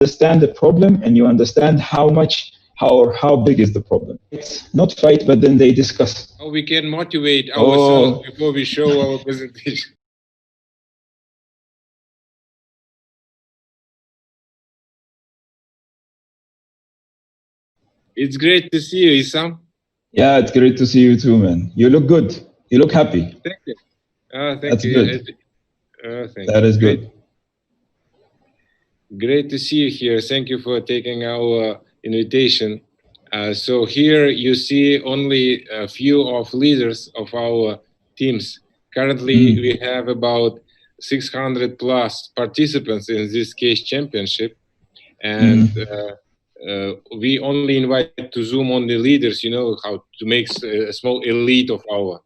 understand the problem and you understand how big is the problem. It's not fight, but then they discuss. How we can motivate ourselves before we show our presentation. It's great to see you, Issam. Yeah, it's great to see you too, man. You look good. You look happy. Thank you. Thank That's you. good. Thank That you. is good. Great to see you here. Thank you for taking our invitation. So here you see only a few of leaders of our teams. Currently, we have about 600 plus participants in this case championship. And we only invite to Zoom on the leaders, you know, how to make a small elite of our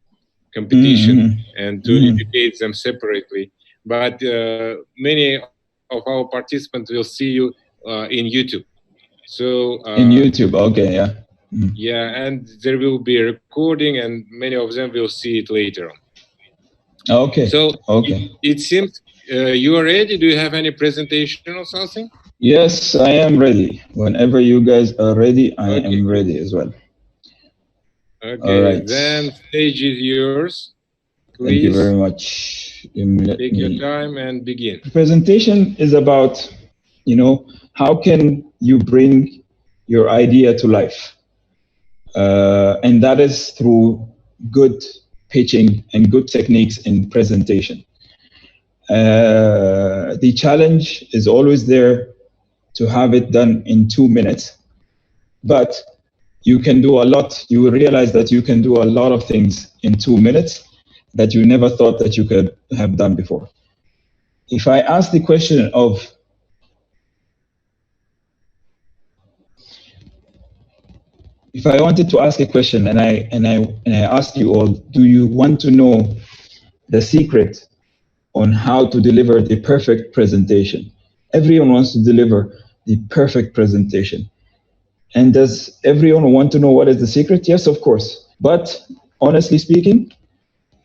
competition and to educate them separately. But many of our participants will see you in YouTube. So in YouTube, okay, yeah. Yeah, and there will be a recording, and many of them will see it later on. Okay. So okay. It seems you are ready. Do you have any presentation or something? Yes, I am ready. Whenever you guys are ready, I am ready as well. Okay, all right. Then stage is yours. Please. Thank you very much. Take your time and begin. The presentation is about, you know, how can you bring your idea to life? And that is through good pitching and good techniques in presentation. The challenge is always there to have it done in 2 minutes, but you can do a lot. You will realize that you can do a lot of things in 2 minutes that you never thought that you could have done before. If I ask the question of, if I wanted to ask a question and I asked you all, do you want to know the secret on how to deliver the perfect presentation? Everyone wants to deliver the perfect presentation. And does everyone want to know what is the secret? Yes, of course. But honestly speaking,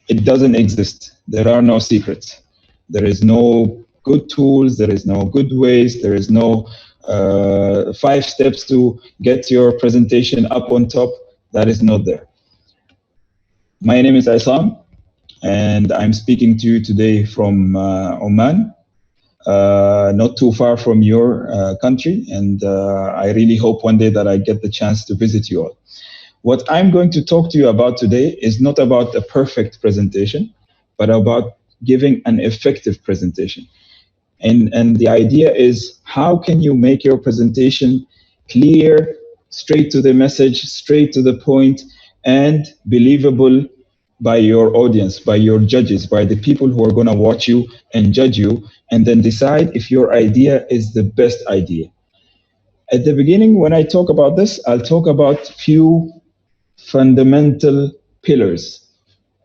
it doesn't exist. There are no secrets. There is no good tools. There is no good ways. There is no 5 steps to get your presentation up on top. That is not there. My name is Issam, and I'm speaking to you today from Oman, not too far from your country. And I really hope one day that I get the chance to visit you all. What I'm going to talk to you about today is not about a perfect presentation, but about giving an effective presentation. And the idea is, how can you make your presentation clear, straight to the message, straight to the point, and believable by your audience, by your judges, by the people who are going to watch you and judge you, and then decide if your idea is the best idea. At the beginning, when I talk about this, I'll talk about few fundamental pillars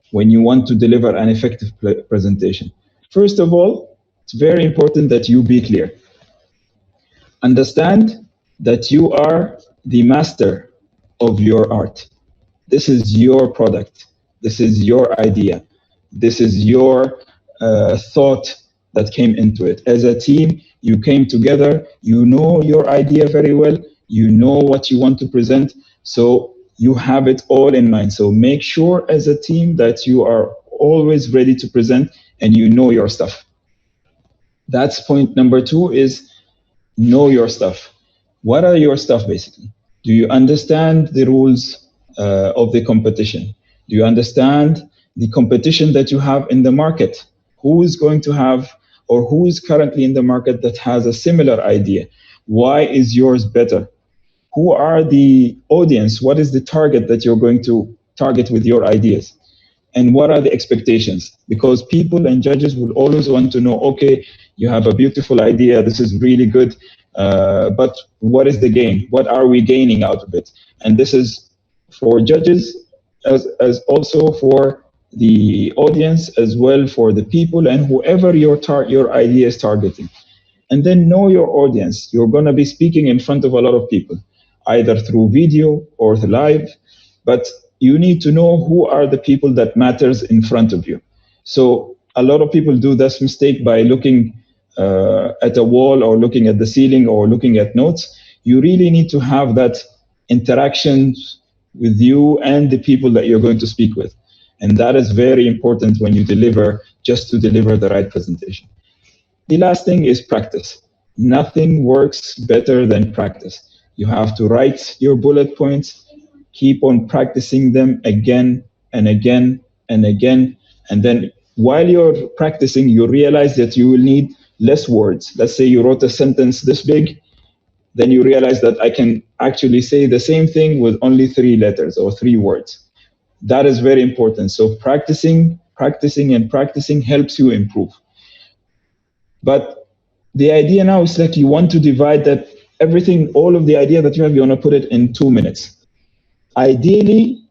when you want to deliver an effective presentation. First of all, it's very important that you be clear. Understand that you are the master of your art. This is your product. This is your idea. This is your thought that came into it. As a team, you came together. You know your idea very well. You know what you want to present. So you have it all in mind. So make sure as a team that you are always ready to present and you know your stuff. That's point number 2, is know your stuff. What are your stuff basically? Do you understand the rules of the competition? Do you understand the competition that you have in the market? Who is going to have, or who is currently in the market that has a similar idea? Why is yours better? Who are the audience? What is the target that you're going to target with your ideas? And what are the expectations? Because people and judges will always want to know, okay, you have a beautiful idea, this is really good, but what is the gain? What are we gaining out of it? And this is for judges, as also for the audience, as well for the people and whoever your idea is targeting. And then know your audience. You're going to be speaking in front of a lot of people, either through video or live, but you need to know who are the people that matters in front of you. So a lot of people do this mistake by looking at a wall or looking at the ceiling or looking at notes. You really need to have that interaction with you and the people that you're going to speak with. And that is very important when you deliver, just to deliver the right presentation. The last thing is practice. Nothing works better than practice. You have to write your bullet points, keep on practicing them again and again and again. And then while you're practicing, you realize that you will need less words. Let's say you wrote a sentence this big, then you realize that I can actually say the same thing with only 3 letters or 3 words. That is very important. So practicing helps you improve. But the idea now is like you want to divide that everything, all of the idea that you have, you want to put it in 2 minutes. Ideally,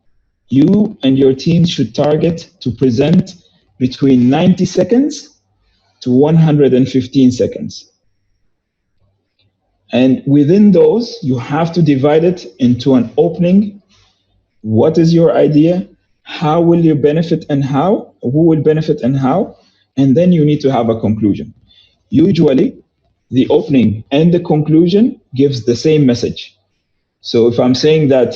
you and your team should target to present between 90 seconds to 115 seconds. And within those, you have to divide it into an opening. What is your idea? How will you benefit and how? Who will benefit and how? And then you need to have a conclusion. Usually, the opening and the conclusion gives the same message. So if I'm saying that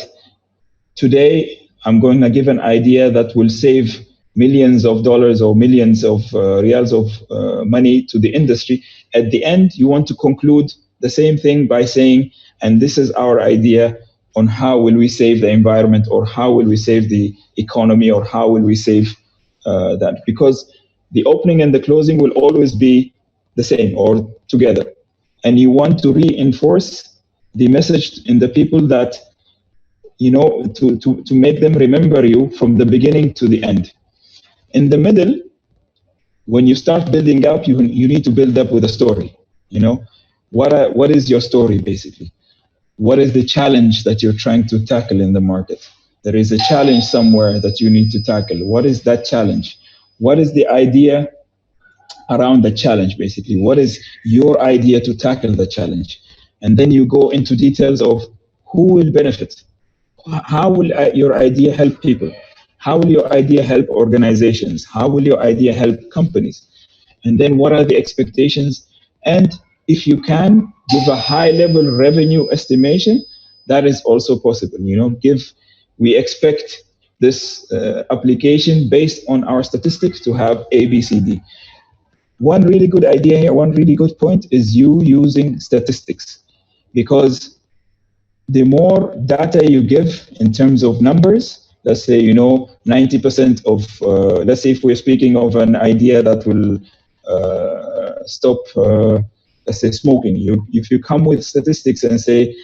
today I'm going to give an idea that will save millions of dollars or millions of riyals of money to the industry, at the end, you want to conclude the same thing by saying, and this is our idea on how will we save the environment, or how will we save the economy, or how will we save that. Because the opening and the closing will always be the same or together. And you want to reinforce the message in the people that, you know, to make them remember you from the beginning to the end. In the middle, when you start building up, you need to build up with a story. You know, what is your story basically? What is the challenge that you're trying to tackle in the market? There is a challenge somewhere that you need to tackle. What is that challenge? What is the idea around the challenge basically? What is your idea to tackle the challenge? And then you go into details of who will benefit. How will your idea help people? How will your idea help organizations? How will your idea help companies? And then what are the expectations? And if you can give a high-level revenue estimation, that is also possible. You know, we expect this application based on our statistics to have A, B, C, D. One really good idea here, one really good point is you using statistics, because the more data you give in terms of numbers, let's say, you know, 90% of, let's say if we're speaking of an idea that will stop, let's say, smoking. If you come with statistics and say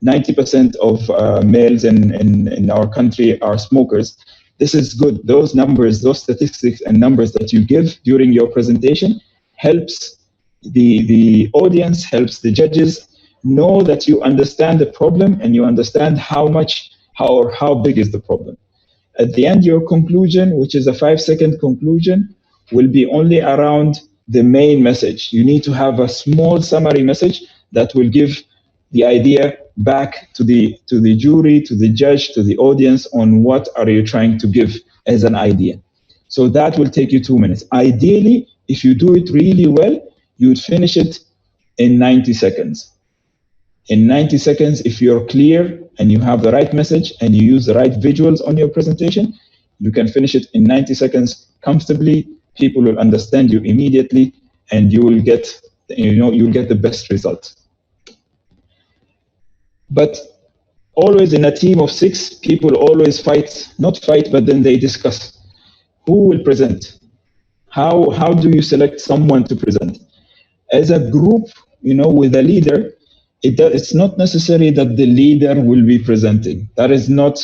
90% of males in our country are smokers, this is good. Those numbers, those statistics and numbers that you give during your presentation helps the audience, helps the judges know that you understand the problem and you understand how big is the problem. At the end, your conclusion, which is a 5-second conclusion, will be only around the main message. You need to have a small summary message that will give the idea back to the jury, to the judge, to the audience on what are you trying to give as an idea. So that will take you 2 minutes. Ideally, if you do it really well, you would finish it in 90 seconds. In 90 seconds, if you're clear and you have the right message and you use the right visuals on your presentation, you can finish it in 90 seconds comfortably. People will understand you immediately, and you will get, you'll get the best result. But always in a team of 6, people always not fight, but then they discuss. Who will present? How do you select someone to present? As a group, with a leader, it's not necessary that the leader will be presenting. That is not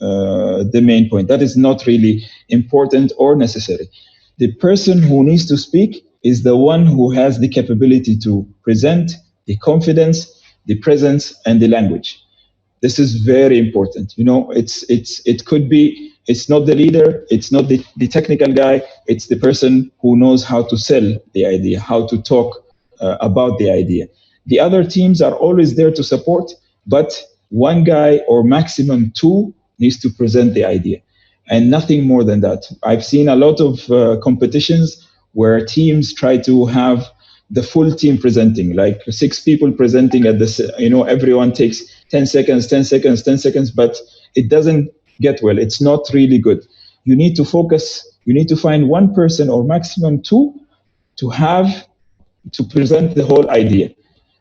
the main point. That is not really important or necessary. The person who needs to speak is the one who has the capability to present, the confidence, the presence, and the language. This is very important. It could be, it's not the leader, it's not the technical guy, it's the person who knows how to sell the idea, how to talk about the idea. The other teams are always there to support, but one guy or maximum 2 needs to present the idea, and nothing more than that. I've seen a lot of competitions where teams try to have the full team presenting, like 6 people presenting at this, everyone takes 10 seconds, 10 seconds, 10 seconds, but it doesn't get well. It's not really good. You need to focus. You need to find one person or maximum 2 to present the whole idea.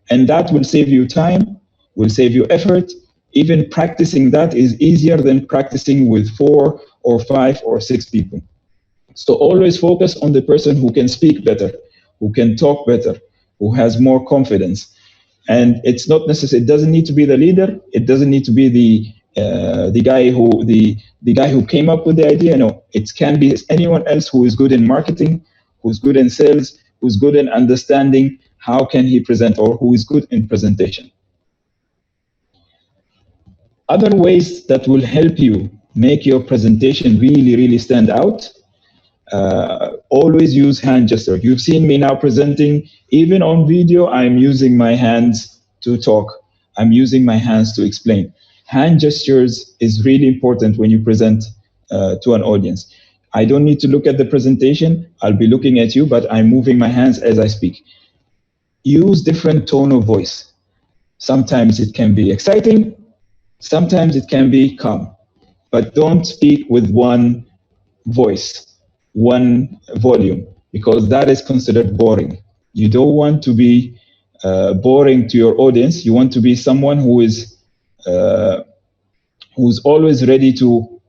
And that will save you time, will save you effort. Even practicing that is easier than practicing with 4 or 5 or 6 people. So always focus on the person who can speak better, who can talk better, who has more confidence. And it's not necessary. It doesn't need to be the leader. It doesn't need to be the guy who came up with the idea. No, it can be anyone else who is good in marketing, who's good in sales, who's good in understanding how can he present, or who is good in presentation. Other ways that will help you make your presentation really, really stand out. Always use hand gesture. You've seen me now presenting. Even on video, I'm using my hands to talk. I'm using my hands to explain. Hand gestures is really important when you present to an audience. I don't need to look at the presentation. I'll be looking at you, but I'm moving my hands as I speak. Use different tone of voice. Sometimes it can be exciting. Sometimes it can be calm. But don't speak with one voice, one volume, because that is considered boring. You don't want to be boring to your audience. You want to be someone who's always ready to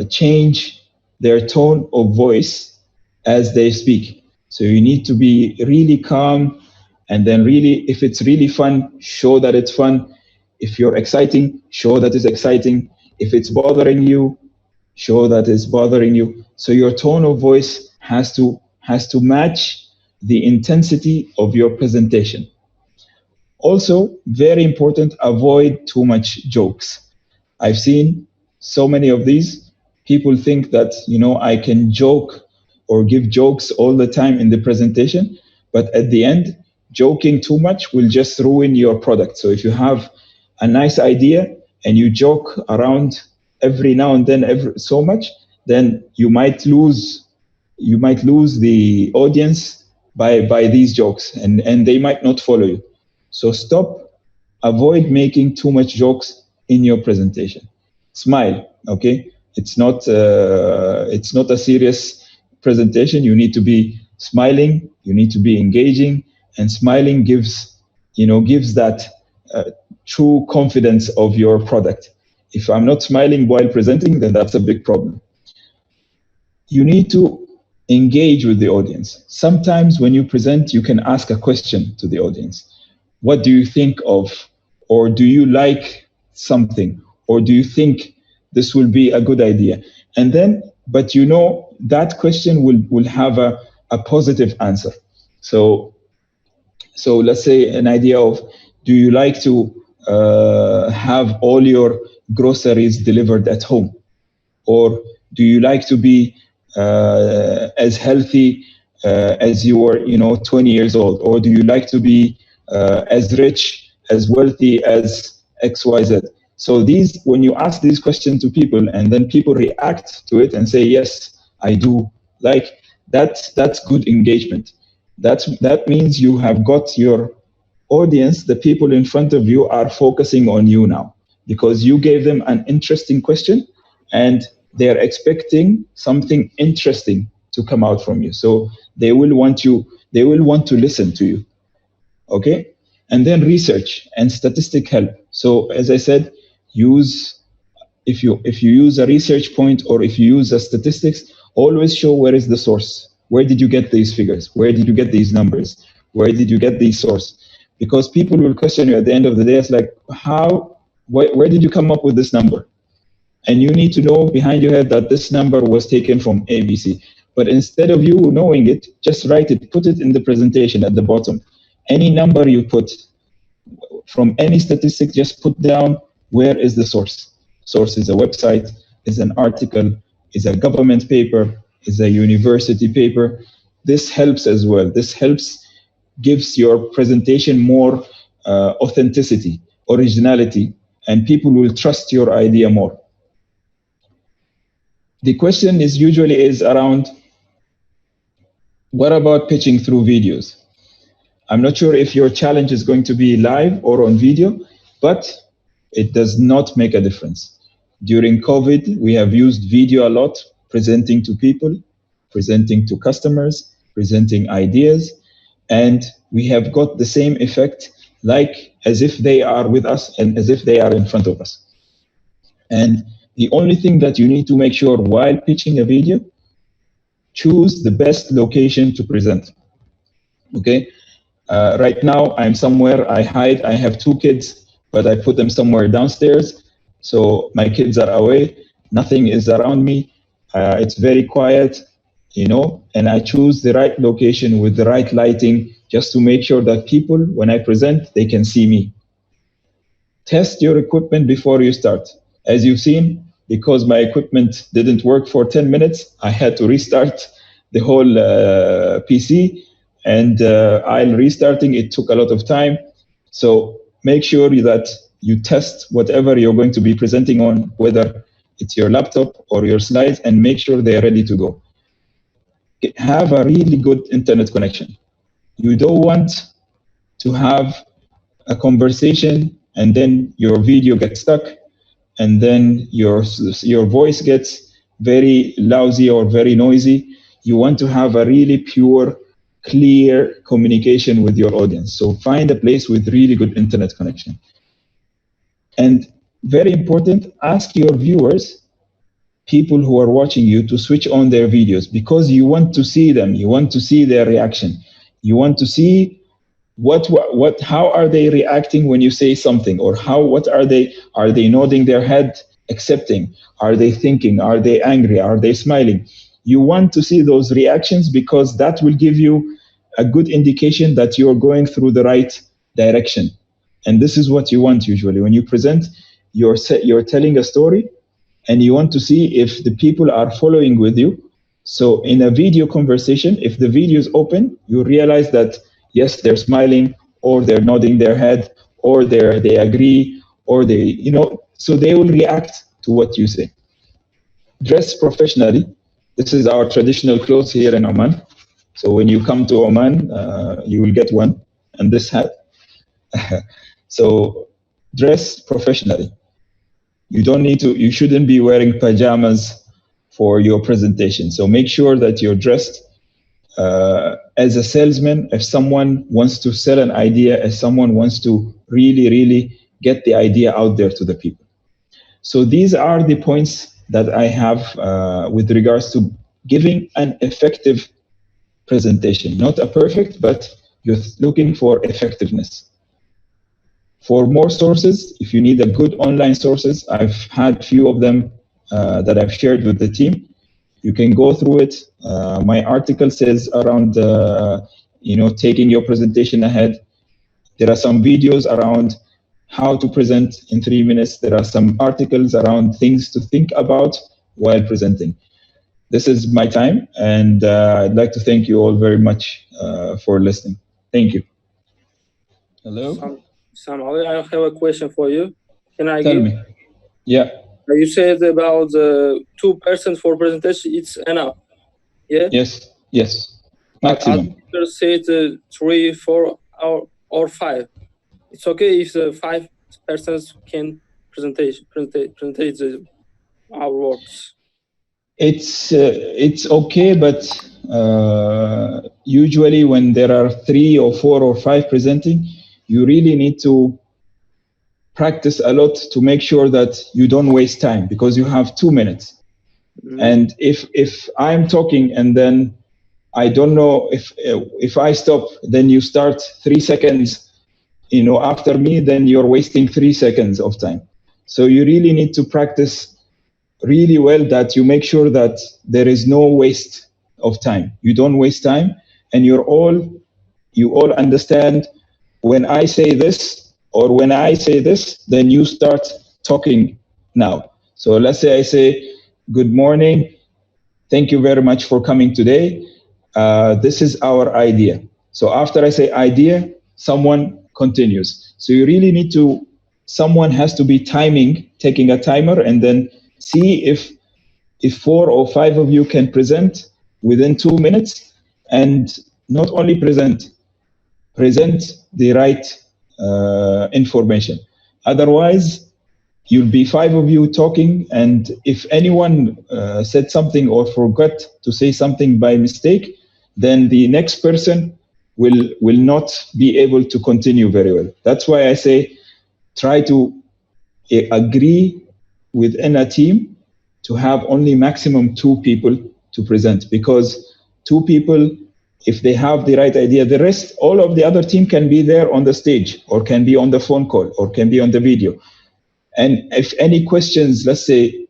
change their tone of voice as they speak. So you need to be really calm, and then really, if it's really fun, show that it's fun. If you're exciting, show that it's exciting. If it's bothering you, show that it's bothering you. So your tone of voice has to match the intensity of your presentation. Also, very important, avoid too much jokes. I've seen so many of these. People think that, I can joke or give jokes all the time in the presentation, but at the end, joking too much will just ruin your product. So if you have a nice idea and you joke around every now and then so much, then you might lose the audience by these jokes, and they might not follow you. So avoid making too much jokes in your presentation. Smile, okay? It's not a serious presentation. You need to be smiling, you need to be engaging, and smiling gives that true confidence of your product. If I'm not smiling while presenting, then that's a big problem. You need to engage with the audience. Sometimes when you present, you can ask a question to the audience. What do you think of, or do you like something, or do you think this will be a good idea? And then, but that question will have a positive answer. So let's say an idea of, do you like to have all your groceries delivered at home? Or do you like to be as healthy as you were 20 years old? Or do you like to be as rich, as wealthy as XYZ? So when you ask these questions to people and then people react to it and say, yes, I do like, that's good engagement. That means you have got your audience, the people in front of you are focusing on you now, because you gave them an interesting question and they're expecting something interesting to come out from you. So they will want to listen to you. Okay? And then research and statistic help. So as I said, if you use a research point, or if you use a statistics, always show where is the source. Where did you get these figures? Where did you get these numbers? Where did you get these source? Because people will question you at the end of the day. It's like, where did you come up with this number? And you need to know behind your head that this number was taken from ABC. But instead of you knowing it, just write it, put it in the presentation at the bottom. Any number you put from any statistic, just put down where is the source. Source is a website, is an article, is a government paper, is a university paper. This helps as well. This gives your presentation more authenticity, originality, and people will trust your idea more. The question is usually around, what about pitching through videos? I'm not sure if your challenge is going to be live or on video, but it does not make a difference. During COVID, we have used video a lot, presenting to people, presenting to customers, presenting ideas, and we have got the same effect, like as if they are with us and as if they are in front of us. And the only thing that you need to make sure while pitching a video, choose the best location to present. Okay. Right now, I'm somewhere, I hide, I have 2 kids, but I put them somewhere downstairs. So my kids are away, nothing is around me. It's very quiet, you know, and I choose the right location with the right lighting just to make sure that people, when I present, they can see me. Test your equipment before you start. As you've seen, because my equipment didn't work for 10 minutes, I had to restart the whole PC. And while restarting, it took a lot of time. So make sure that you test whatever you're going to be presenting on, whether it's your laptop or your slides, and make sure they're ready to go. Have a really good internet connection. You don't want to have a conversation and then your video gets stuck, and then your voice gets very lousy or very noisy. You want to have a really pure, clear communication with your audience. So find a place with really good internet connection. And very important, ask your viewers, people who are watching you, to switch on their videos, because you want to see them. You want to see their reaction. You want to see how are they reacting when you say something, or what are they nodding their head, accepting? Are they thinking? Are they angry? Are they smiling? You want to see those reactions, because that will give you a good indication that you're going through the right direction. And this is what you want usually. When you present, you're telling a story, and you want to see if the people are following with you. So in a video conversation, if the video is open, you realize that, yes, they're smiling, or they're nodding their head, or they agree, or so they will react to what you say. Dress professionally. This is our traditional clothes here in Oman. So when you come to Oman, you will get one, and this hat. So dress professionally. You shouldn't be wearing pajamas for your presentation. So make sure that you're dressed as a salesman. If someone wants to sell an idea, if someone wants to really, really get the idea out there to the people. So these are the points that I have with regards to giving an effective presentation. Not a perfect, but you're looking for effectiveness. For more sources, if you need a good online sources, I've had few of them that I've shared with the team. You can go through it. My article says around, taking your presentation ahead. There are some videos around how to present in 3 minutes. There are some articles around things to think about while presenting. This is my time, and I'd like to thank you all very much for listening. Thank you. Hello? Sam, I have a question for you. Can I Tell me. Yeah. You said about 2% for presentation, it's enough. Yeah? Yes. Maximum. Others said 3, 4, or 5. It's okay if the 5 persons can present our works. It's okay, but usually when there are 3 or 4 or 5 presenting, you really need to practice a lot to make sure that you don't waste time, because you have 2 minutes. Mm-hmm. And if I'm talking and then I don't know if I stop, then you start 3 seconds, after me, then you're wasting 3 seconds of time. So you really need to practice really well, that you make sure that there is no waste of time. You don't waste time, and you all understand when I say this or when I say this, then you start talking now. So let's say I say, good morning. Thank you very much for coming today. This is our idea. So after I say idea, someone continues. So you really need someone has to be taking a timer, and then see if 4 or 5 of you can present within 2 minutes, and not only present, present the right information. Otherwise, you'll be 5 of you talking, and if anyone said something or forgot to say something by mistake, then the next person will not be able to continue very well. That's why I say try to agree within a team to have only maximum 2 people to present, because 2 people, if they have the right idea, the rest, all of the other team can be there on the stage, or can be on the phone call, or can be on the video. And if any questions, let's say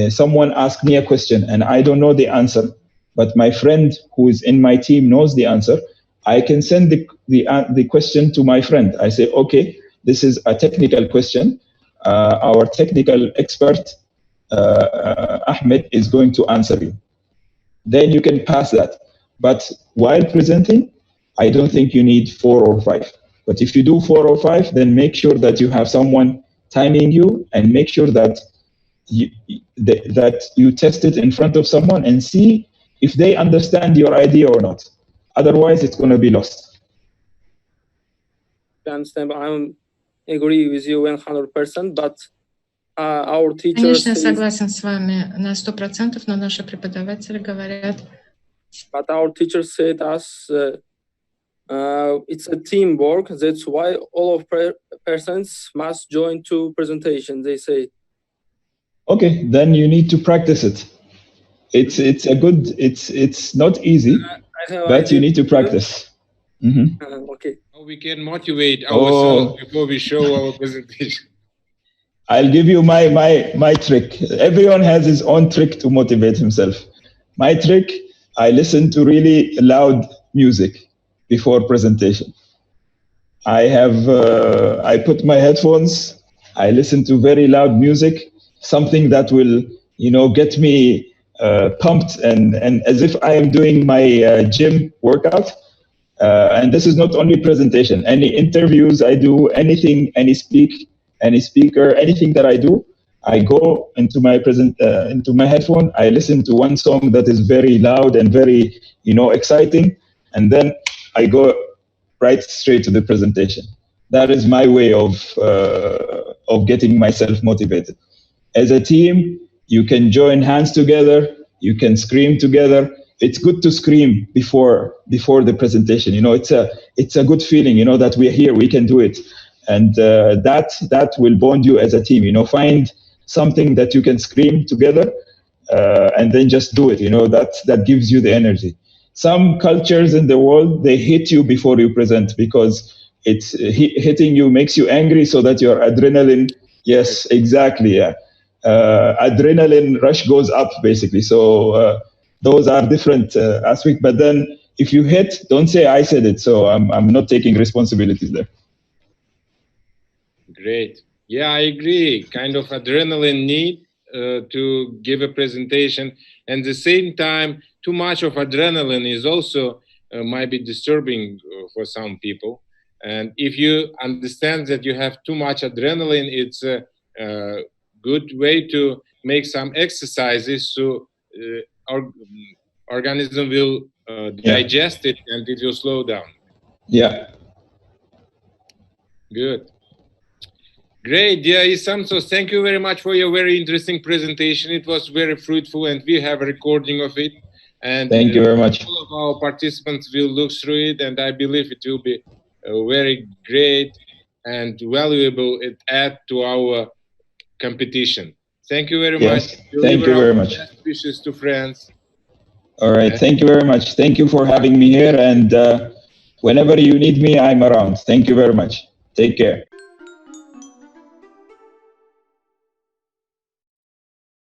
someone asked me a question and I don't know the answer, but my friend who is in my team knows the answer, I can send the question to my friend. I say, okay, this is a technical question. Our technical expert, Ahmed, is going to answer you. Then you can pass that. But while presenting, I don't think you need 4 or 5. But if you do 4 or 5, then make sure that you have someone timing you, and make sure that you test it in front of someone and see if they understand your idea or not. Otherwise, it's going to be lost. I understand. I agree with you 100%, but our teachers... Конечно, я согласен с вами на 100%, но наши преподаватели говорят... But our teachers said us, it's a teamwork. That's why all of persons must join to presentation, they say. Okay, then you need to practice it. It's not easy, but you need to practice. Okay. We can motivate ourselves before we show our presentation. I'll give you my trick. Everyone has his own trick to motivate himself. My trick, I listen to really loud music before presentation. I put my headphones, I listen to very loud music, something that will, get me pumped and as if I am doing my gym workout. And this is not only presentation, any interviews I do, anything, any speaker, anything that I do, I go into my headphone, I listen to one song that is very loud and very, exciting, and then I go right straight to the presentation. That is my way of getting myself motivated. As a team, you can join hands together, you can scream together. It's good to scream before the presentation. It's a good feeling, that we're here, we can do it. And that will bond you as a team. Find something that you can scream together and then just do it. That gives you the energy. Some cultures in the world, they hit you before you present because it's hitting you makes you angry, so that your adrenaline, yes, exactly, yeah. Adrenaline rush goes up basically. So those are different aspects. But then if you hit, don't say I said it. So I'm not taking responsibilities there. Great. Yeah, I agree. Kind of adrenaline need to give a presentation. And at the same time, too much of adrenaline is also might be disturbing for some people. And if you understand that you have too much adrenaline, it's a good way to make some exercises so our organism will digest it and it will slow down. Yeah. Good. Great, dear Issam. So thank you very much for your very interesting presentation. It was very fruitful, and we have a recording of it. And thank you very much. All of our participants will look through it, and I believe it will be very great and valuable. It add to our competition. Thank you very much. Thank you very much. Best wishes to friends. All right. Thank you very much. Thank you for having me here. And whenever you need me, I'm around. Thank you very much. Take care.